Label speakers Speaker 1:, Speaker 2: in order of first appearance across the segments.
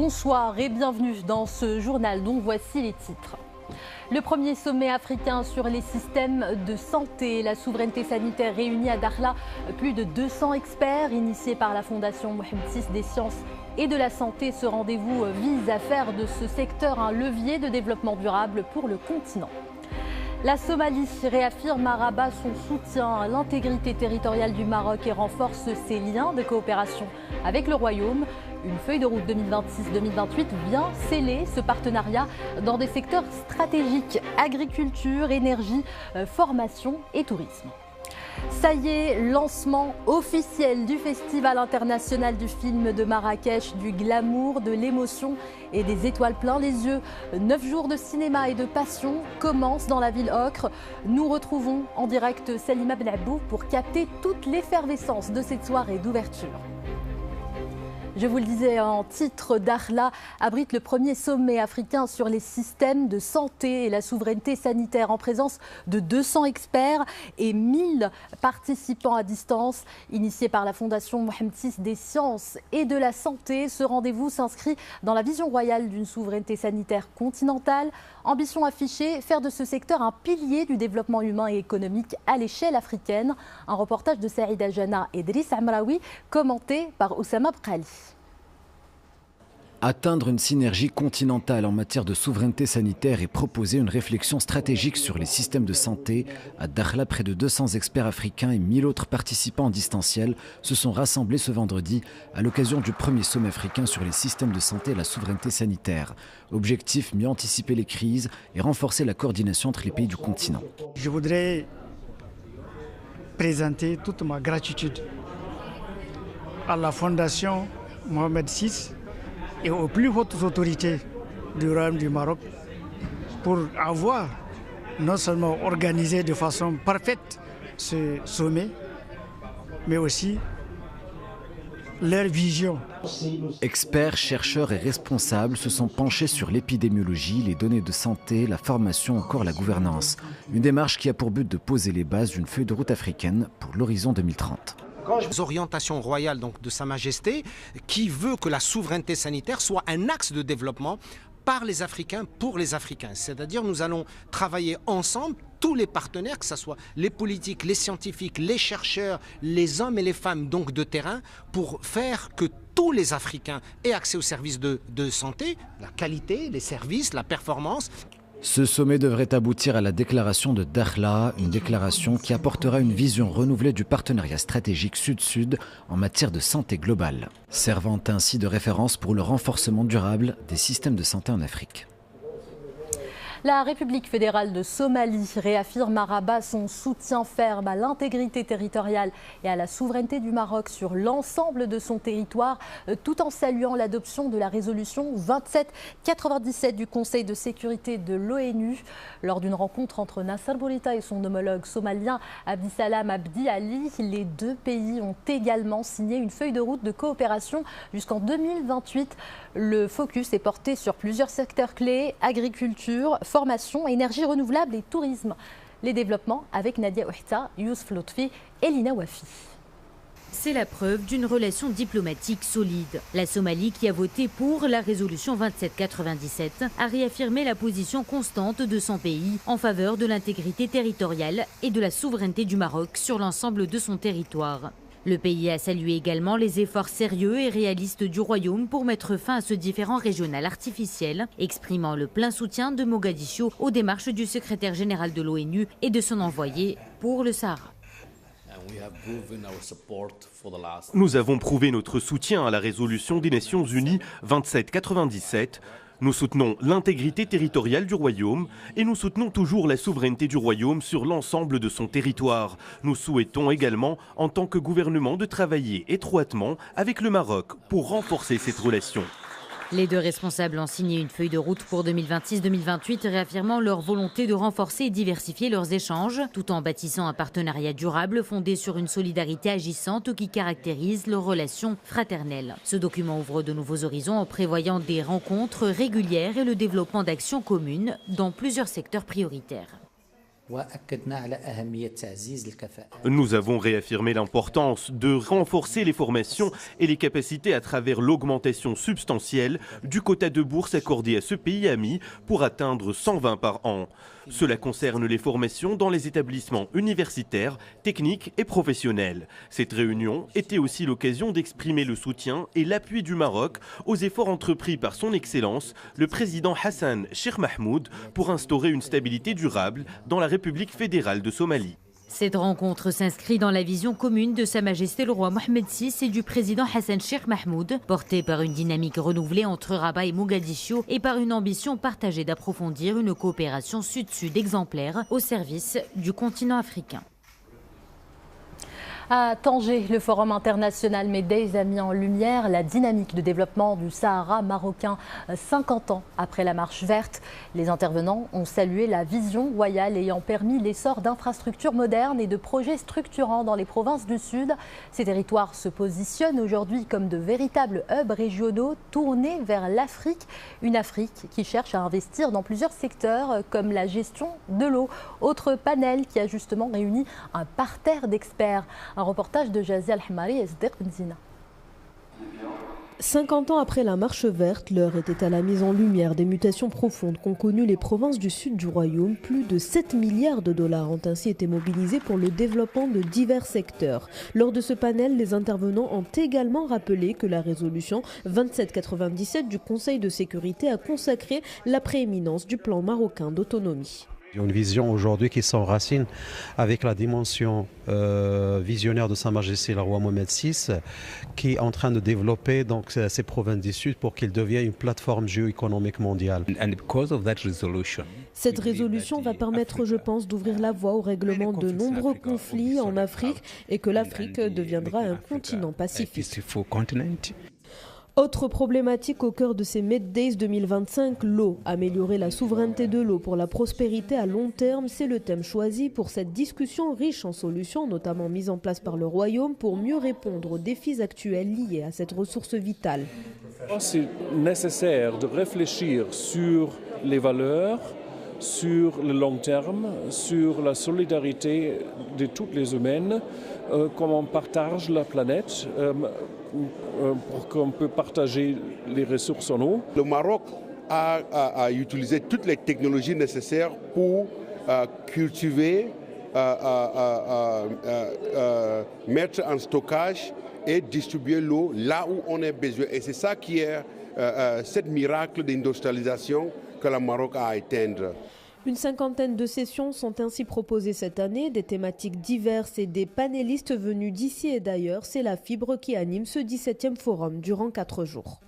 Speaker 1: Bonsoir et bienvenue dans ce journal dont voici les titres. Le premier sommet africain sur les systèmes de santé, la souveraineté sanitaire réunie à Dakhla, plus de 200 experts initiés par la Fondation Mohamed VI des sciences et de la santé. Ce rendez-vous vise à faire de ce secteur un levier de développement durable pour le continent. La Somalie réaffirme à Rabat son soutien à l'intégrité territoriale du Maroc et renforce ses liens de coopération avec le Royaume. Une feuille de route 2026-2028 vient sceller ce partenariat dans des secteurs stratégiques, agriculture, énergie, formation et tourisme. Ça y est, lancement officiel du Festival international du film de Marrakech, du glamour, de l'émotion et des étoiles plein les yeux. 9 jours de cinéma et de passion commencent dans la ville ocre. Nous retrouvons en direct Salima Benabou pour capter toute l'effervescence de cette soirée d'ouverture. Je vous le disais en titre, Dakhla abrite le premier sommet africain sur les systèmes de santé et la souveraineté sanitaire en présence de 200 experts et 1000 participants à distance. Initié par la Fondation Mohamed VI des sciences et de la santé, ce rendez-vous s'inscrit dans la vision royale d'une souveraineté sanitaire continentale. Ambition affichée, faire de ce secteur un pilier du développement humain et économique à l'échelle africaine. Un reportage de Saïda Jana et Driss Amraoui, commenté par Oussama Bkhali.
Speaker 2: Atteindre une synergie continentale en matière de souveraineté sanitaire et proposer une réflexion stratégique sur les systèmes de santé. À Dakhla, près de 200 experts africains et 1000 autres participants en distanciel se sont rassemblés ce vendredi à l'occasion du premier sommet africain sur les systèmes de santé et la souveraineté sanitaire. Objectif, mieux anticiper les crises et renforcer la coordination entre les pays du continent.
Speaker 3: Je voudrais présenter toute ma gratitude à la Fondation Mohamed VI et aux plus hautes autorités du Royaume du Maroc pour avoir non seulement organisé de façon parfaite ce sommet, mais aussi leur vision.
Speaker 2: Experts, chercheurs et responsables se sont penchés sur l'épidémiologie, les données de santé, la formation, encore la gouvernance. Une démarche qui a pour but de poser les bases d'une feuille de route africaine pour l'horizon 2030.
Speaker 4: Les orientations royales donc, de Sa Majesté qui veut que la souveraineté sanitaire soit un axe de développement par les Africains, pour les Africains. C'est-à-dire nous allons travailler ensemble, tous les partenaires, que ce soit les politiques, les scientifiques, les chercheurs, les hommes et les femmes donc de terrain, pour faire que tous les Africains aient accès aux services de santé, la qualité, les services, la performance.
Speaker 2: Ce sommet devrait aboutir à la déclaration de Dakhla, une déclaration qui apportera une vision renouvelée du partenariat stratégique Sud-Sud en matière de santé globale, servant ainsi de référence pour le renforcement durable des systèmes de santé en Afrique.
Speaker 1: La République fédérale de Somalie réaffirme à Rabat son soutien ferme à l'intégrité territoriale et à la souveraineté du Maroc sur l'ensemble de son territoire, tout en saluant l'adoption de la résolution 2797 du Conseil de sécurité de l'ONU. Lors d'une rencontre entre Nasser Bourita et son homologue somalien Abdisalam Abdi Ali, les deux pays ont également signé une feuille de route de coopération jusqu'en 2028. Le focus est porté sur plusieurs secteurs clés, agriculture, formation, énergie renouvelable et tourisme. Les développements avec Nadia Ouhta, Yousf Lotfi et Lina Wafi.
Speaker 5: C'est la preuve d'une relation diplomatique solide. La Somalie, qui a voté pour la résolution 2797, a réaffirmé la position constante de son pays en faveur de l'intégrité territoriale et de la souveraineté du Maroc sur l'ensemble de son territoire. Le pays a salué également les efforts sérieux et réalistes du Royaume pour mettre fin à ce différend régional artificiel, exprimant le plein soutien de Mogadiscio aux démarches du secrétaire général de l'ONU et de son envoyé pour le Sahara.
Speaker 6: Nous avons prouvé notre soutien à la résolution des Nations Unies 2797. Nous soutenons l'intégrité territoriale du Royaume et nous soutenons toujours la souveraineté du Royaume sur l'ensemble de son territoire. Nous souhaitons également, en tant que gouvernement, de travailler étroitement avec le Maroc pour renforcer cette relation.
Speaker 5: Les deux responsables ont signé une feuille de route pour 2026-2028, réaffirmant leur volonté de renforcer et diversifier leurs échanges, tout en bâtissant un partenariat durable fondé sur une solidarité agissante qui caractérise leurs relations fraternelles. Ce document ouvre de nouveaux horizons en prévoyant des rencontres régulières et le développement d'actions communes dans plusieurs secteurs prioritaires.
Speaker 6: Nous avons réaffirmé l'importance de renforcer les formations et les capacités à travers l'augmentation substantielle du quota de bourse accordé à ce pays ami pour atteindre 120 par an. Cela concerne les formations dans les établissements universitaires, techniques et professionnels. Cette réunion était aussi l'occasion d'exprimer le soutien et l'appui du Maroc aux efforts entrepris par son Excellence, le président Hassan Sheikh Mahmoud, pour instaurer une stabilité durable dans la République fédérale de Somalie.
Speaker 5: Cette rencontre s'inscrit dans la vision commune de Sa Majesté le roi Mohamed VI et du président Hassan Sheikh Mahmoud, portée par une dynamique renouvelée entre Rabat et Mogadiscio et par une ambition partagée d'approfondir une coopération sud-sud exemplaire au service du continent africain.
Speaker 1: À Tanger, le Forum international Meddays a mis en lumière la dynamique de développement du Sahara marocain 50 ans après la Marche verte. Les intervenants ont salué la vision royale ayant permis l'essor d'infrastructures modernes et de projets structurants dans les provinces du Sud. Ces territoires se positionnent aujourd'hui comme de véritables hubs régionaux tournés vers l'Afrique. Une Afrique qui cherche à investir dans plusieurs secteurs comme la gestion de l'eau. Autre panel qui a justement réuni un parterre d'experts. Un reportage de Jazia Al-Hamari et Sdeq Benzina.
Speaker 7: 50 ans après la Marche verte, l'heure était à la mise en lumière des mutations profondes qu'ont connues les provinces du sud du royaume. Plus de 7 milliards de dollars ont ainsi été mobilisés pour le développement de divers secteurs. Lors de ce panel, les intervenants ont également rappelé que la résolution 2797 du Conseil de sécurité a consacré la prééminence du plan marocain d'autonomie.
Speaker 8: Une vision aujourd'hui qui s'enracine avec la dimension visionnaire de Sa Majesté le roi Mohamed VI, qui est en train de développer donc ces provinces du Sud pour qu'ils deviennent une plateforme géoéconomique mondiale.
Speaker 7: Cette résolution va permettre, je pense, d'ouvrir la voie au règlement de nombreux conflits en Afrique et que l'Afrique deviendra un continent pacifique. Autre problématique au cœur de ces Meddays 2025, l'eau. Améliorer la souveraineté de l'eau pour la prospérité à long terme, c'est le thème choisi pour cette discussion riche en solutions, notamment mises en place par le Royaume pour mieux répondre aux défis actuels liés à cette ressource vitale.
Speaker 9: C'est nécessaire de réfléchir sur les valeurs, sur le long terme, sur la solidarité de toutes les humaines, comment on partage la planète, pour qu'on peut partager les ressources en eau.
Speaker 10: Le Maroc a utilisé toutes les technologies nécessaires pour cultiver, mettre en stockage et distribuer l'eau là où on a besoin. Et c'est ça qui est ce miracle d'industrialisation que le Maroc a à atteindre.
Speaker 7: Une cinquantaine de sessions sont ainsi proposées cette année, des thématiques diverses et des panélistes venus d'ici et d'ailleurs. C'est la fibre qui anime ce 17e forum durant 4 jours.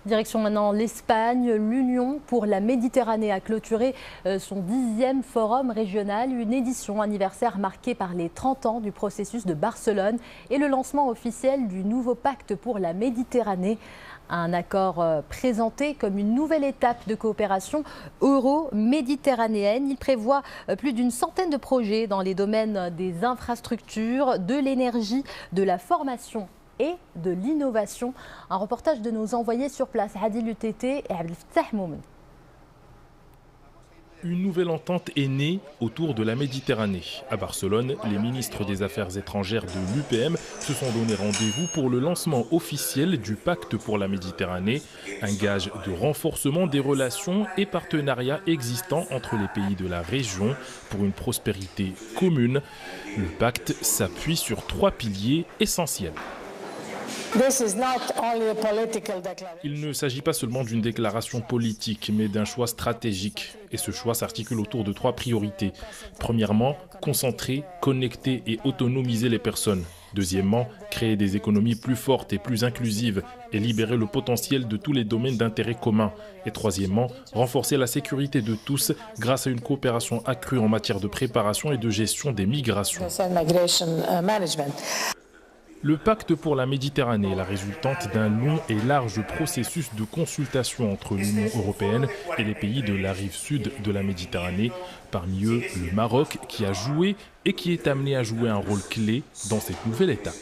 Speaker 1: Direction maintenant l'Espagne. L'Union pour la Méditerranée a clôturé son 10e forum régional, une édition anniversaire marquée par les 30 ans du processus de Barcelone et le lancement officiel du nouveau pacte pour la Méditerranée. Un accord présenté comme une nouvelle étape de coopération euro-méditerranéenne. Il prévoit plus d'une centaine de projets dans les domaines des infrastructures, de l'énergie, de la formation et de l'innovation. Un reportage de nos envoyés sur place, Adil Utete et Abdelfattah Moumen.
Speaker 11: Une nouvelle entente est née autour de la Méditerranée. À Barcelone, les ministres des Affaires étrangères de l'UPM se sont donné rendez-vous pour le lancement officiel du pacte pour la Méditerranée, un gage de renforcement des relations et partenariats existants entre les pays de la région pour une prospérité commune. Le pacte s'appuie sur 3 piliers essentiels. Il ne s'agit pas seulement d'une déclaration politique, mais d'un choix stratégique. Et ce choix s'articule autour de 3 priorités. Premièrement, concentrer, connecter et autonomiser les personnes. Deuxièmement, créer des économies plus fortes et plus inclusives et libérer le potentiel de tous les domaines d'intérêt commun. Et troisièmement, renforcer la sécurité de tous grâce à une coopération accrue en matière de préparation et de gestion des migrations. Le pacte pour la Méditerranée est la résultante d'un long et large processus de consultation entre l'Union européenne et les pays de la rive sud de la Méditerranée, parmi eux le Maroc qui a joué et qui est amené à jouer un rôle clé dans cette nouvelle étape.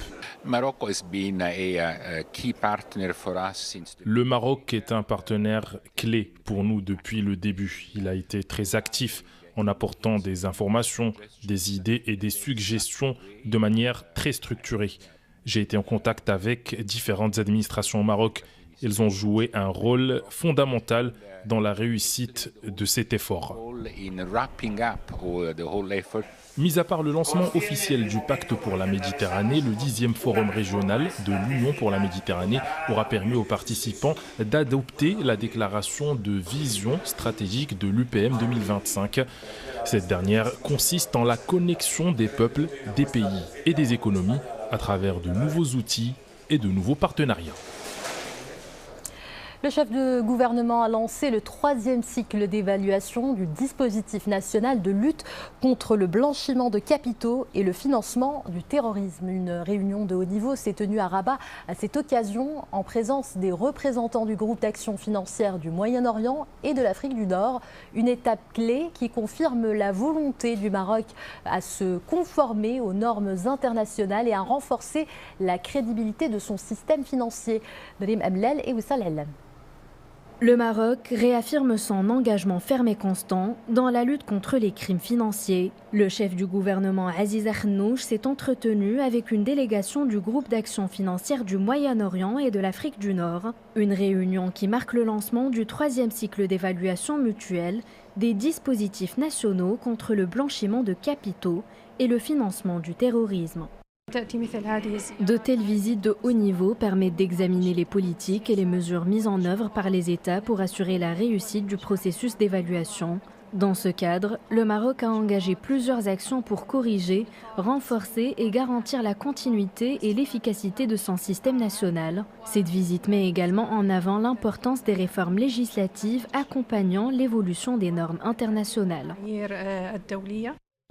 Speaker 11: Le Maroc est un partenaire clé pour nous depuis le début. Il a été très actif en apportant des informations, des idées et des suggestions de manière très structurée. J'ai été en contact avec différentes administrations au Maroc. Elles ont joué un rôle fondamental dans la réussite de cet effort. Mis à part le lancement officiel du Pacte pour la Méditerranée, le 10e forum régional de l'Union pour la Méditerranée aura permis aux participants d'adopter la déclaration de vision stratégique de l'UPM 2025. Cette dernière consiste en la connexion des peuples, des pays et des économies à travers de nouveaux outils et de nouveaux partenariats.
Speaker 1: Le chef de gouvernement a lancé le 3e cycle d'évaluation du dispositif national de lutte contre le blanchiment de capitaux et le financement du terrorisme. Une réunion de haut niveau s'est tenue à Rabat à cette occasion en présence des représentants du groupe d'action financière du Moyen-Orient et de l'Afrique du Nord. Une étape clé qui confirme la volonté du Maroc à se conformer aux normes internationales et à renforcer la crédibilité de son système financier. Narim Amlel et Wissal Hellam.
Speaker 12: Le Maroc réaffirme son engagement ferme et constant dans la lutte contre les crimes financiers. Le chef du gouvernement Aziz Akhnouch s'est entretenu avec une délégation du groupe d'action financière du Moyen-Orient et de l'Afrique du Nord. Une réunion qui marque le lancement du 3e cycle d'évaluation mutuelle des dispositifs nationaux contre le blanchiment de capitaux et le financement du terrorisme. De telles visites de haut niveau permettent d'examiner les politiques et les mesures mises en œuvre par les États pour assurer la réussite du processus d'évaluation. Dans ce cadre, le Maroc a engagé plusieurs actions pour corriger, renforcer et garantir la continuité et l'efficacité de son système national. Cette visite met également en avant l'importance des réformes législatives accompagnant l'évolution des normes internationales.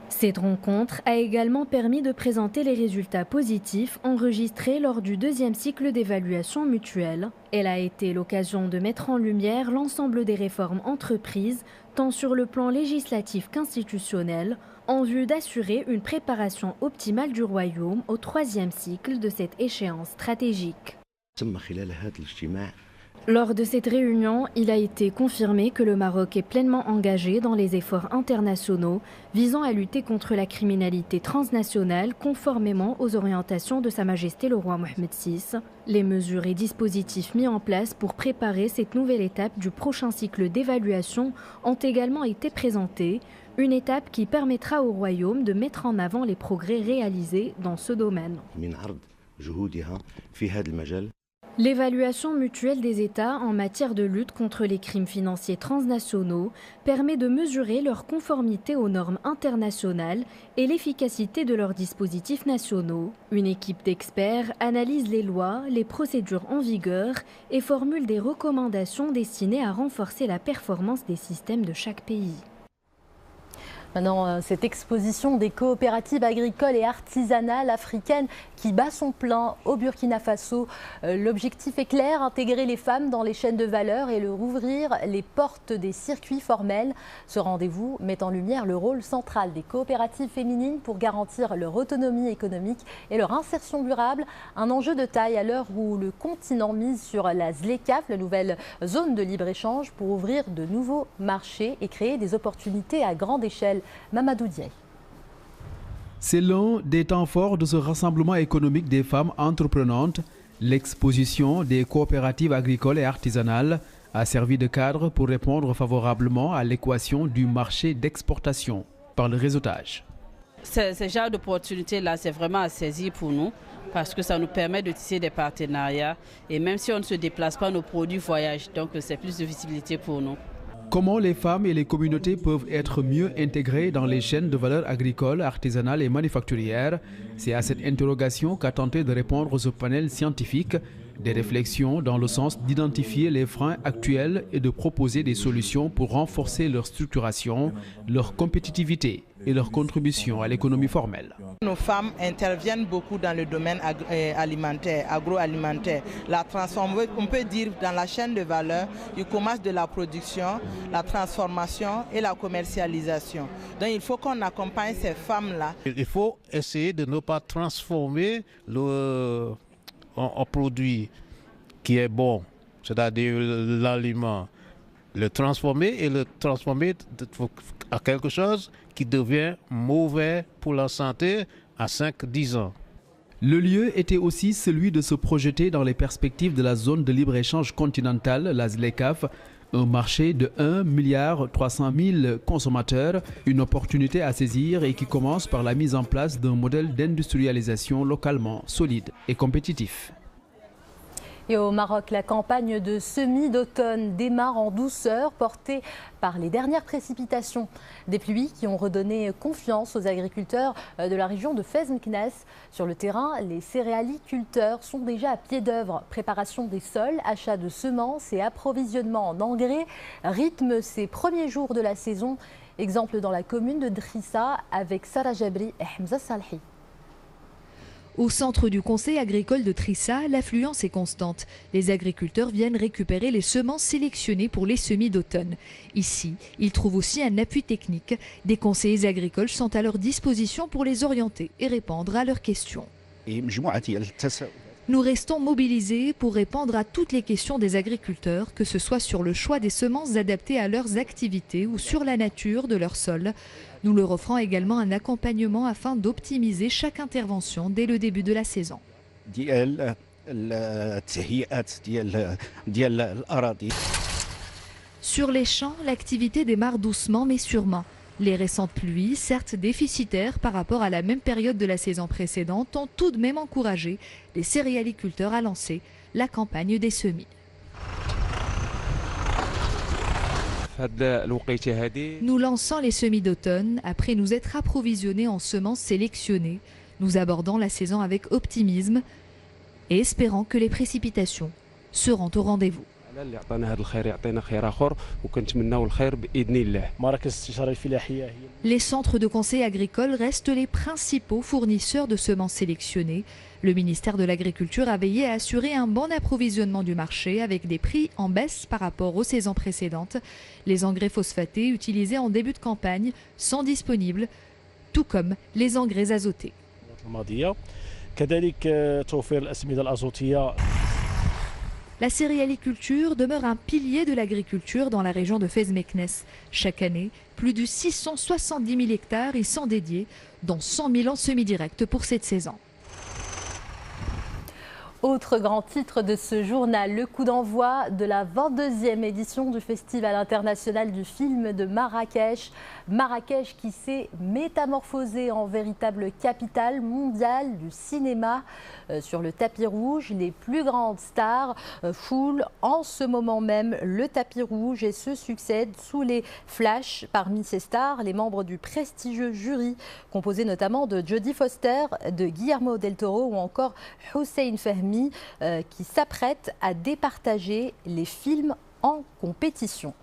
Speaker 12: Cette rencontre a également permis de présenter les résultats positifs enregistrés lors du 2e cycle d'évaluation mutuelle. Elle a été l'occasion de mettre en lumière l'ensemble des réformes entreprises, tant sur le plan législatif qu'institutionnel, en vue d'assurer une préparation optimale du Royaume au 3e cycle de cette échéance stratégique. Lors de cette réunion, il a été confirmé que le Maroc est pleinement engagé dans les efforts internationaux visant à lutter contre la criminalité transnationale conformément aux orientations de Sa Majesté le roi Mohammed VI. Les mesures et dispositifs mis en place pour préparer cette nouvelle étape du prochain cycle d'évaluation ont également été présentés, une étape qui permettra au Royaume de mettre en avant les progrès réalisés dans ce domaine. L'évaluation mutuelle des États en matière de lutte contre les crimes financiers transnationaux permet de mesurer leur conformité aux normes internationales et l'efficacité de leurs dispositifs nationaux. Une équipe d'experts analyse les lois, les procédures en vigueur et formule des recommandations destinées à renforcer la performance des systèmes de chaque pays.
Speaker 1: Maintenant, cette exposition des coopératives agricoles et artisanales africaines qui bat son plein au Burkina Faso. L'objectif est clair, intégrer les femmes dans les chaînes de valeur et leur ouvrir les portes des circuits formels. Ce rendez-vous met en lumière le rôle central des coopératives féminines pour garantir leur autonomie économique et leur insertion durable. Un enjeu de taille à l'heure où le continent mise sur la ZLECAf, la nouvelle zone de libre-échange, pour ouvrir de nouveaux marchés et créer des opportunités à grande échelle. Mamadou Diaye.
Speaker 13: C'est l'un des temps forts de ce rassemblement économique des femmes entreprenantes. L'exposition des coopératives agricoles et artisanales a servi de cadre pour répondre favorablement à l'équation du marché d'exportation par le réseautage.
Speaker 14: Ce genre d'opportunité-là, c'est vraiment à saisir pour nous parce que ça nous permet de tisser des partenariats et même si on ne se déplace pas, nos produits voyagent, donc c'est plus de visibilité pour nous.
Speaker 13: Comment les femmes et les communautés peuvent être mieux intégrées dans les chaînes de valeur agricoles, artisanales et manufacturières? C'est à cette interrogation qu'a tenté de répondre ce panel scientifique Des réflexions dans le sens d'identifier les freins actuels et de proposer des solutions pour renforcer leur structuration, leur compétitivité et leur contribution à l'économie formelle.
Speaker 15: Nos femmes interviennent beaucoup dans le domaine alimentaire, agroalimentaire. La transformation, on peut dire dans la chaîne de valeur, il commence de la production, la transformation et la commercialisation. Donc il faut qu'on accompagne ces femmes-là.
Speaker 16: Il faut essayer de ne pas transformer un produit qui est bon, c'est-à-dire l'aliment, le transformer à quelque chose qui devient mauvais pour la santé à 5-10 ans.
Speaker 13: Le lieu était aussi celui de se projeter dans les perspectives de la zone de libre-échange continentale, la ZLECAf, un marché de 1,3 milliard consommateurs, une opportunité à saisir et qui commence par la mise en place d'un modèle d'industrialisation localement solide et compétitif.
Speaker 1: Et au Maroc, la campagne de semis d'automne démarre en douceur, portée par les dernières précipitations. Des pluies qui ont redonné confiance aux agriculteurs de la région de Fez-Meknès. Sur le terrain, les céréaliculteurs sont déjà à pied d'œuvre. Préparation des sols, achat de semences et approvisionnement en engrais rythment ces premiers jours de la saison. Exemple dans la commune de Drissa avec Sarah Jabri et Hamza Salhi.
Speaker 17: Au centre du conseil agricole de Drissa, l'affluence est constante. Les agriculteurs viennent récupérer les semences sélectionnées pour les semis d'automne. Ici, ils trouvent aussi un appui technique. Des conseillers agricoles sont à leur disposition pour les orienter et répondre à leurs questions. Nous restons mobilisés pour répondre à toutes les questions des agriculteurs, que ce soit sur le choix des semences adaptées à leurs activités ou sur la nature de leur sol. Nous leur offrons également un accompagnement afin d'optimiser chaque intervention dès le début de la saison. Sur les champs, l'activité démarre doucement mais sûrement. Les récentes pluies, certes déficitaires par rapport à la même période de la saison précédente, ont tout de même encouragé les céréaliculteurs à lancer la campagne des semis. Nous lançons les semis d'automne après nous être approvisionnés en semences sélectionnées. Nous abordons la saison avec optimisme et espérant que les précipitations seront au rendez-vous. Les centres de conseil agricole restent les principaux fournisseurs de semences sélectionnées. Le ministère de l'Agriculture a veillé à assurer un bon approvisionnement du marché avec des prix en baisse par rapport aux saisons précédentes. Les engrais phosphatés utilisés en début de campagne sont disponibles, tout comme les engrais azotés. La céréaliculture demeure un pilier de l'agriculture dans la région de Fez-Meknès. Chaque année, plus de 670 000 hectares y sont dédiés, dont 100 000 en semi-direct pour cette saison.
Speaker 1: Autre grand titre de ce journal, le coup d'envoi de la 22e édition du Festival international du film de Marrakech. Marrakech qui s'est métamorphosée en véritable capitale mondiale du cinéma. Sur le tapis rouge, les plus grandes stars foulent en ce moment même le tapis rouge et se succèdent sous les flashs. Parmi ces stars, les membres du prestigieux jury, composé notamment de Jodie Foster, de Guillermo del Toro ou encore Hussein Fahmy, qui s'apprête à départager les films en compétition.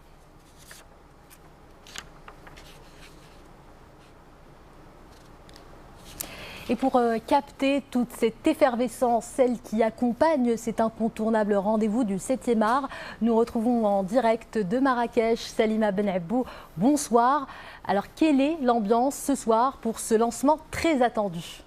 Speaker 1: Et pour capter toute cette effervescence, celle qui accompagne cet incontournable rendez-vous du 7e art, nous retrouvons en direct de Marrakech Salima Benabou. Bonsoir. Alors, quelle est l'ambiance ce soir pour ce lancement très attendu ?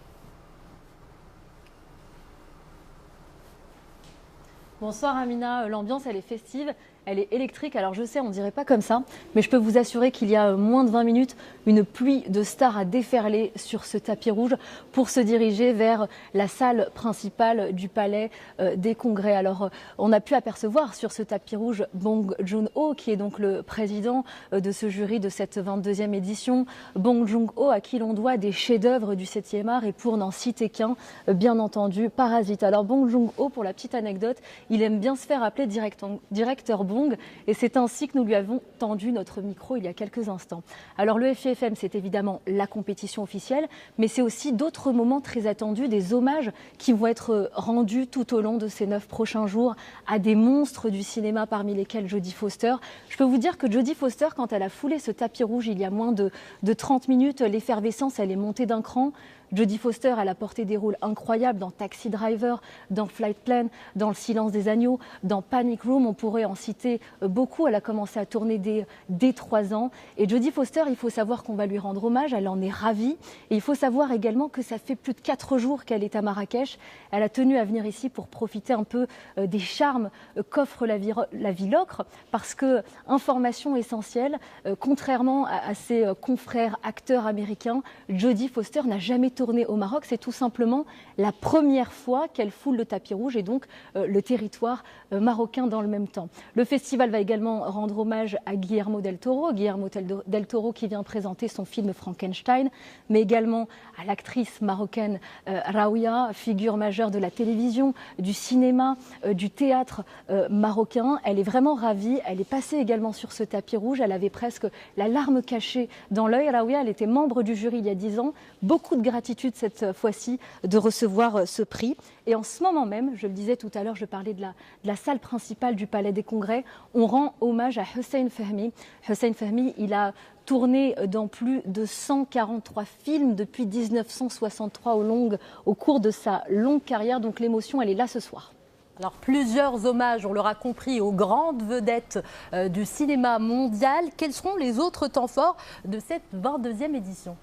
Speaker 1: Bonsoir Amina, l'ambiance elle est festive, elle est électrique. Alors je sais, on ne dirait pas comme ça, mais je peux vous assurer qu'il y a moins de 20 minutes, une pluie de stars a déferlé sur ce tapis rouge pour se diriger vers la salle principale du Palais des Congrès. Alors on a pu apercevoir sur ce tapis rouge Bong Joon-ho, qui est donc le président de ce jury de cette 22e édition. Bong Joon-ho, à qui l'on doit des chefs-d'œuvre du 7e art, et pour n'en citer qu'un, bien entendu, Parasite. Alors Bong Joon-ho, pour la petite anecdote, il aime bien se faire appeler directeur Bong.
Speaker 18: Bandung et c'est ainsi que nous lui avons tendu notre micro il y a quelques instants. Alors le FIFM, c'est évidemment la compétition officielle, mais c'est aussi d'autres moments très attendus, des hommages qui vont être rendus tout au long de ces 9 prochains jours à des monstres du cinéma parmi lesquels Jodie Foster. Je peux vous dire que Jodie Foster, quand elle a foulé ce tapis rouge il y a moins de 30 minutes, l'effervescence, elle est montée d'un cran. Jodie Foster, elle a porté des rôles incroyables dans Taxi Driver, dans Flight Plan, dans Le Silence des agneaux, dans Panic Room. On pourrait en citer beaucoup. Elle a commencé à tourner dès 3 ans. Et Jodie Foster, il faut savoir qu'on va lui rendre hommage. Elle en est ravie. Et il faut savoir également que ça fait plus de 4 jours qu'elle est à Marrakech. Elle a tenu à venir ici pour profiter un peu des charmes qu'offre la vie l'ocre. Parce que, information essentielle, contrairement à ses confrères acteurs américains, Jodie Foster n'a jamais tournée au Maroc, c'est tout simplement la première fois qu'elle foule le tapis rouge et donc le territoire marocain dans le même temps. Le festival va également rendre hommage à Guillermo del Toro qui vient présenter son film Frankenstein, mais également à l'actrice marocaine Raouia, figure majeure de la télévision, du cinéma, du théâtre marocain. Elle est vraiment ravie, elle est passée également sur ce tapis rouge, elle avait presque la larme cachée dans l'œil. Raouia, elle était membre du jury il y a 10 ans, beaucoup de gratitude cette fois-ci de recevoir ce prix. Et en ce moment même, je le disais tout à l'heure, je parlais de la salle principale du Palais des Congrès, on rend hommage à Hussein Fahmy. Hussein Fahmy, il a tourné dans plus de 143 films depuis 1963 au cours de sa longue carrière. Donc l'émotion, elle est là ce soir.
Speaker 1: Alors plusieurs hommages, on l'aura compris, aux grandes vedettes du cinéma mondial. Quels seront les autres temps forts de cette 22e édition ?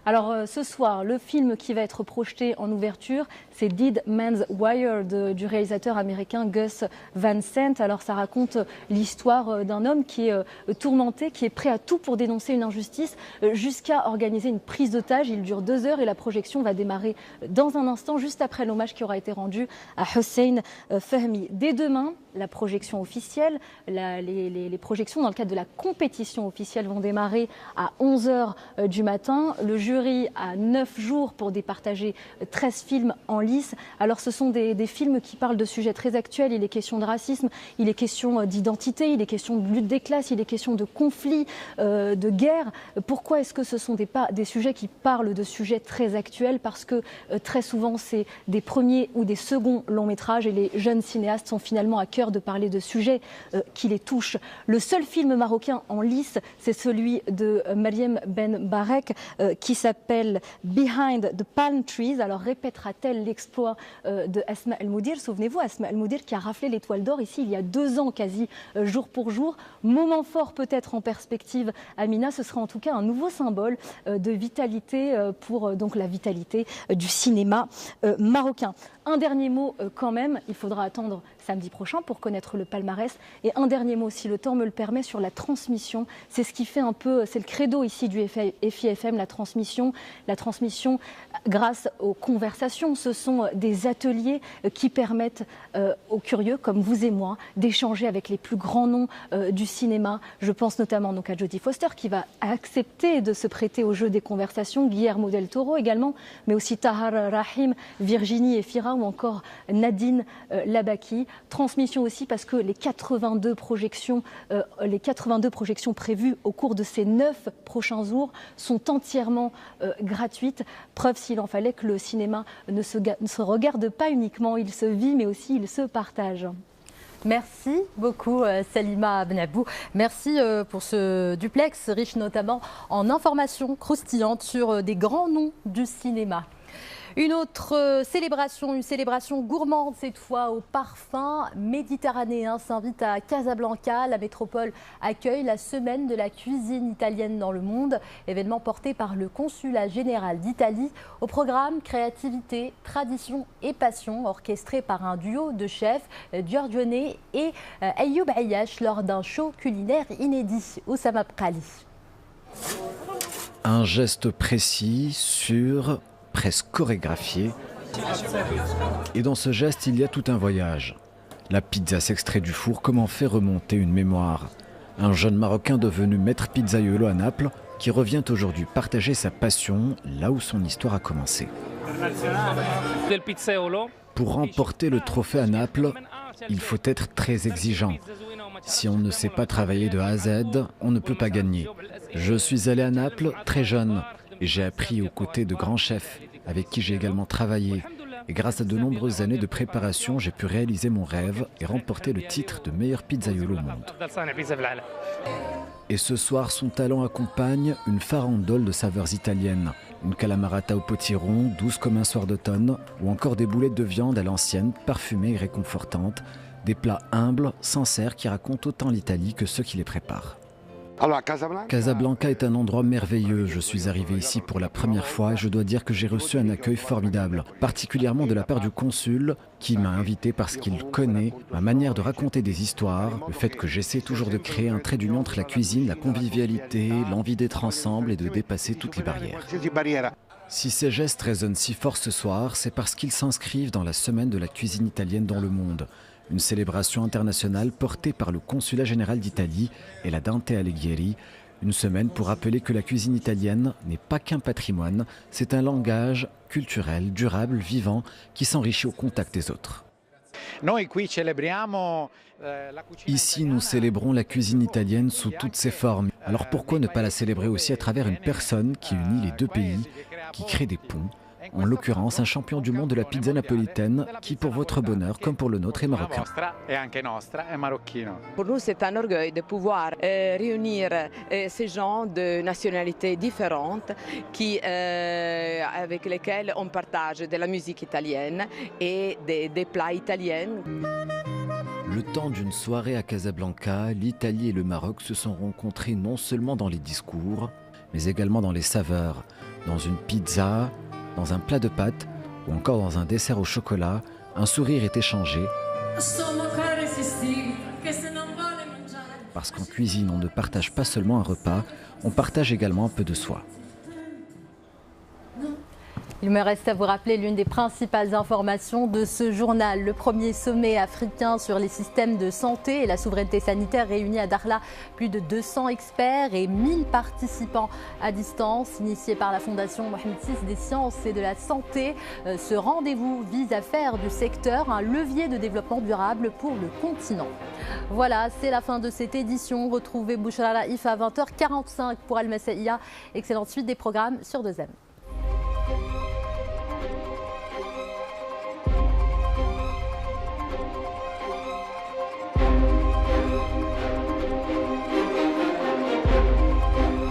Speaker 18: Alors ce soir, le film qui va être projeté en ouverture, c'est Dead Man's Wire du réalisateur américain Gus Van Sant. Alors ça raconte l'histoire d'un homme qui est tourmenté, qui est prêt à tout pour dénoncer une injustice, jusqu'à organiser une prise d'otage. Il dure 2 heures et la projection va démarrer dans un instant, juste après l'hommage qui aura été rendu à Hussein Fahmy. Dès demain, la projection officielle, les projections dans le cadre de la compétition officielle vont démarrer à 11h du matin. Le jury a 9 jours pour départager 13 films en lice. Alors ce sont des films qui parlent de sujets très actuels. Il est question de racisme, il est question d'identité, il est question de lutte des classes, il est question de conflits, de guerre. Pourquoi est-ce que ce sont des sujets qui parlent de sujets très actuels? Parce que très souvent c'est des premiers ou des seconds longs métrages et les jeunes cinéastes sont finalement à cœur de parler de sujets qui les touchent. Le seul film marocain en lice, c'est celui de Mariem Ben Barek qui s'appelle Behind the Palm Trees. Alors répétera-t-elle l'exploit de Asma El Moudir? Souvenez-vous, Asma El Moudir qui a raflé l'étoile d'or ici il y a 2 ans quasi, jour pour jour. Moment fort peut-être en perspective, Amina, ce sera en tout cas un nouveau symbole de vitalité pour donc la vitalité du cinéma marocain. Un dernier mot quand même, il faudra attendre samedi prochain pour connaître le palmarès. Et un dernier mot, si le temps me le permet, sur la transmission. C'est ce qui fait un peu, c'est le credo ici du FIFM, la transmission grâce aux conversations. Ce sont des ateliers qui permettent aux curieux, comme vous et moi, d'échanger avec les plus grands noms du cinéma. Je pense notamment donc à Jodie Foster qui va accepter de se prêter au jeu des conversations, Guillermo del Toro également, mais aussi Tahar Rahim, Virginie Efira ou encore Nadine Labaki. Transmission aussi parce que les 82 projections prévues au cours de ces 9 prochains jours sont entièrement gratuites. Preuve, s'il en fallait, que le cinéma ne se regarde pas uniquement, il se vit mais aussi il se partage.
Speaker 1: Merci beaucoup Salima Benabou. Merci pour ce duplex riche notamment en informations croustillantes sur des grands noms du cinéma. Une autre célébration, une célébration gourmande cette fois au parfum méditerranéen s'invite à Casablanca. La métropole accueille la semaine de la cuisine italienne dans le monde, événement porté par le consulat général d'Italie. Au programme, créativité, tradition et passion, orchestré par un duo de chefs, Giorgione et Ayoub Ayash lors d'un show culinaire inédit. Oussama Bkali.
Speaker 2: Un geste précis, sûr, presque chorégraphié. Et dans ce geste, il y a tout un voyage. La pizza s'extrait du four, comment faire remonter une mémoire. Un jeune Marocain devenu maître pizzaiolo à Naples, qui revient aujourd'hui partager sa passion là où son histoire a commencé.
Speaker 19: Del pizzaiolo
Speaker 2: Pour remporter le trophée à Naples, il faut être très exigeant. Si on ne sait pas travailler de A à Z, on ne peut pas gagner. Je suis allé à Naples très jeune et j'ai appris aux côtés de grands chefs avec qui j'ai également travaillé. Et grâce à de nombreuses années de préparation, j'ai pu réaliser mon rêve et remporter le titre de meilleur pizzaiolo au monde. Et ce soir, son talent accompagne une farandole de saveurs italiennes. Une calamarata au potiron, douce comme un soir d'automne, ou encore des boulettes de viande à l'ancienne, parfumées et réconfortantes. Des plats humbles, sincères, qui racontent autant l'Italie que ceux qui les préparent. Casablanca est un endroit merveilleux. Je suis arrivé ici pour la première fois et je dois dire que j'ai reçu un accueil formidable, particulièrement de la part du consul qui m'a invité parce qu'il connaît ma manière de raconter des histoires, le fait que j'essaie toujours de créer un trait d'union entre la cuisine, la convivialité, l'envie d'être ensemble et de dépasser toutes les barrières. Si ces gestes résonnent si fort ce soir, c'est parce qu'ils s'inscrivent dans la semaine de la cuisine italienne dans le monde. Une célébration internationale portée par le Consulat général d'Italie et la Dante Alighieri. Une semaine pour rappeler que la cuisine italienne n'est pas qu'un patrimoine, c'est un langage culturel, durable, vivant, qui s'enrichit au contact des autres. Ici, nous célébrons la cuisine italienne sous toutes ses formes. Alors pourquoi ne pas la célébrer aussi à travers une personne qui unit les deux pays, qui crée des ponts? En l'occurrence, un champion du monde de la pizza napolitaine qui, pour votre bonheur comme pour le nôtre, est marocain.
Speaker 19: Pour nous, c'est un orgueil de pouvoir réunir ces gens de nationalités différentes avec lesquels on partage de la musique italienne et des plats italiens.
Speaker 2: Le temps d'une soirée à Casablanca, l'Italie et le Maroc se sont rencontrés non seulement dans les discours, mais également dans les saveurs, dans une pizza, dans un plat de pâtes ou encore dans un dessert au chocolat, un sourire est échangé. Parce qu'en cuisine, on ne partage pas seulement un repas, on partage également un peu de soi.
Speaker 1: Il me reste à vous rappeler l'une des principales informations de ce journal. Le premier sommet africain sur les systèmes de santé et la souveraineté sanitaire réunit à Dakhla plus de 200 experts et 1000 participants à distance, initié par la Fondation Mohamed VI des sciences et de la santé. Ce rendez-vous vise à faire du secteur un levier de développement durable pour le continent. Voilà, c'est la fin de cette édition. Retrouvez Bouchra Raif à 20h45 pour Al Masaïa. Excellente suite des programmes sur 2M.